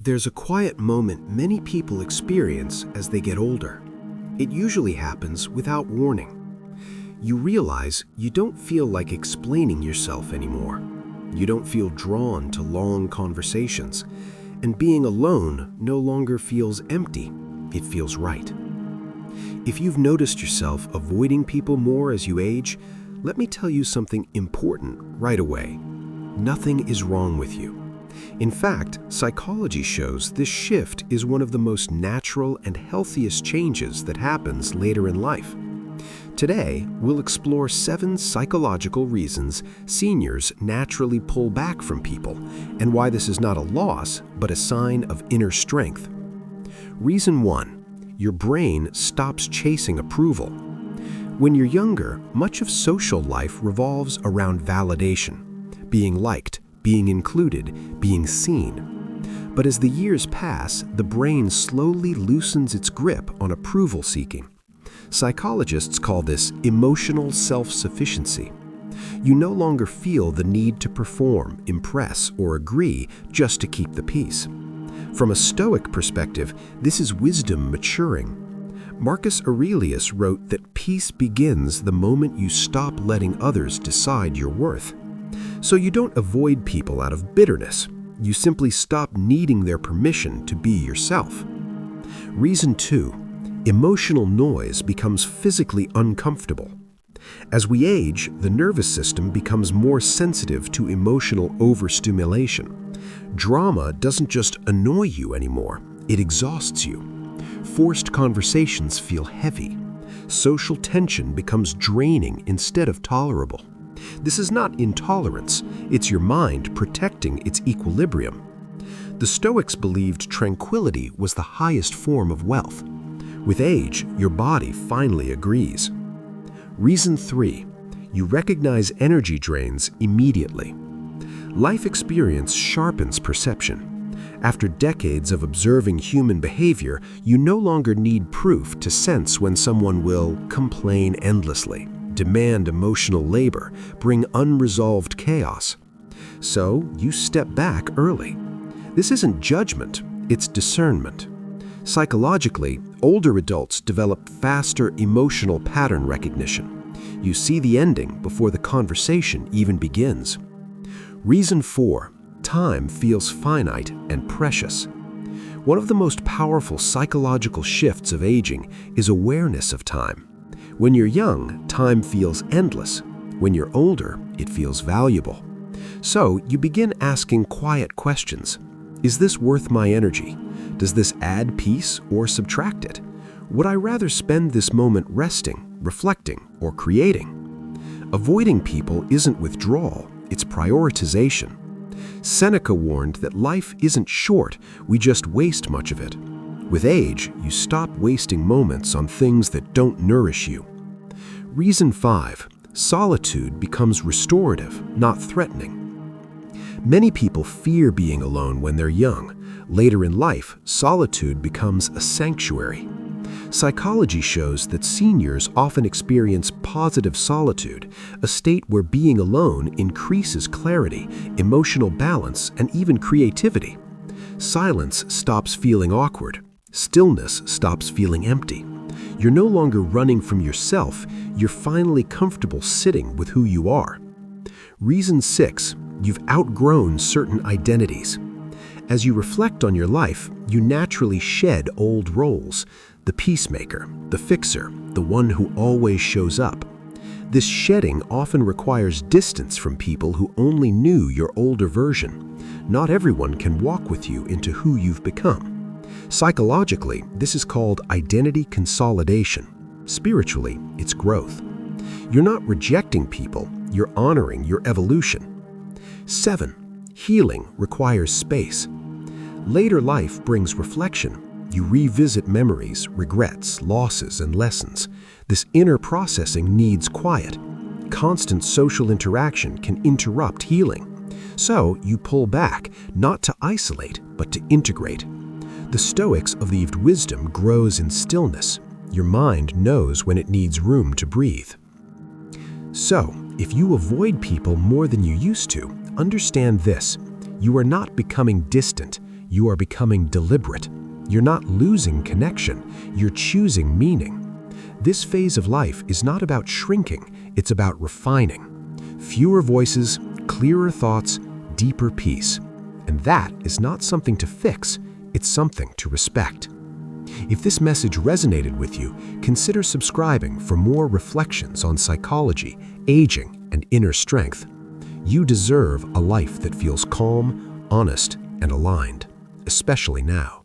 There's a quiet moment many people experience as they get older. It usually happens without warning. You realize you don't feel like explaining yourself anymore. You don't feel drawn to long conversations, and being alone no longer feels empty, it feels right. If you've noticed yourself avoiding people more as you age, let me tell you something important right away. Nothing is wrong with you. In fact, psychology shows this shift is one of the most natural and healthiest changes that happens later in life. Today, we'll explore 7 psychological reasons seniors naturally pull back from people and why this is not a loss, but a sign of inner strength. Reason 1. Your brain stops chasing approval. When you're younger, much of social life revolves around validation, being liked, being included, being seen. But as the years pass, the brain slowly loosens its grip on approval seeking. Psychologists call this emotional self-sufficiency. You no longer feel the need to perform, impress, or agree just to keep the peace. From a Stoic perspective, this is wisdom maturing. Marcus Aurelius wrote that peace begins the moment you stop letting others decide your worth. So you don't avoid people out of bitterness. You simply stop needing their permission to be yourself. Reason 2. Emotional noise becomes physically uncomfortable. As we age, the nervous system becomes more sensitive to emotional overstimulation. Drama doesn't just annoy you anymore, it exhausts you. Forced conversations feel heavy. Social tension becomes draining instead of tolerable. This is not intolerance, it's your mind protecting its equilibrium. The Stoics believed tranquility was the highest form of wealth. With age, your body finally agrees. Reason 3. You recognize energy drains immediately. Life experience sharpens perception. After decades of observing human behavior, you no longer need proof to sense when someone will complain endlessly, demand emotional labor, bring unresolved chaos. So you step back early. This isn't judgment, it's discernment. Psychologically, older adults develop faster emotional pattern recognition. You see the ending before the conversation even begins. Reason 4. Time feels finite and precious. One of the most powerful psychological shifts of aging is awareness of time. When you're young, time feels endless. When you're older, it feels valuable. So you begin asking quiet questions. Is this worth my energy? Does this add peace or subtract it? Would I rather spend this moment resting, reflecting, or creating? Avoiding people isn't withdrawal, it's prioritization. Seneca warned that life isn't short, we just waste much of it. With age, you stop wasting moments on things that don't nourish you. Reason 5. Solitude becomes restorative, not threatening. Many people fear being alone when they're young. Later in life, solitude becomes a sanctuary. Psychology shows that seniors often experience positive solitude, a state where being alone increases clarity, emotional balance, and even creativity. Silence stops feeling awkward. Stillness stops feeling empty. You're no longer running from yourself, you're finally comfortable sitting with who you are. Reason 6. You've outgrown certain identities. As you reflect on your life, you naturally shed old roles. The peacemaker, the fixer, the one who always shows up. This shedding often requires distance from people who only knew your older version. Not everyone can walk with you into who you've become. Psychologically, this is called identity consolidation. Spiritually, it's growth. You're not rejecting people, you're honoring your evolution. 7. Healing requires space. Later life brings reflection. You revisit memories, regrets, losses, and lessons. This inner processing needs quiet. Constant social interaction can interrupt healing. So you pull back, not to isolate, but to integrate. The Stoics believed wisdom grows in stillness. Your mind knows when it needs room to breathe. So, if you avoid people more than you used to, understand this. You are not becoming distant. You are becoming deliberate. You're not losing connection, you're choosing meaning. This phase of life is not about shrinking, it's about refining. Fewer voices, clearer thoughts, deeper peace. And that is not something to fix, it's something to respect. If this message resonated with you, consider subscribing for more reflections on psychology, aging, and inner strength. You deserve a life that feels calm, honest, and aligned, especially now.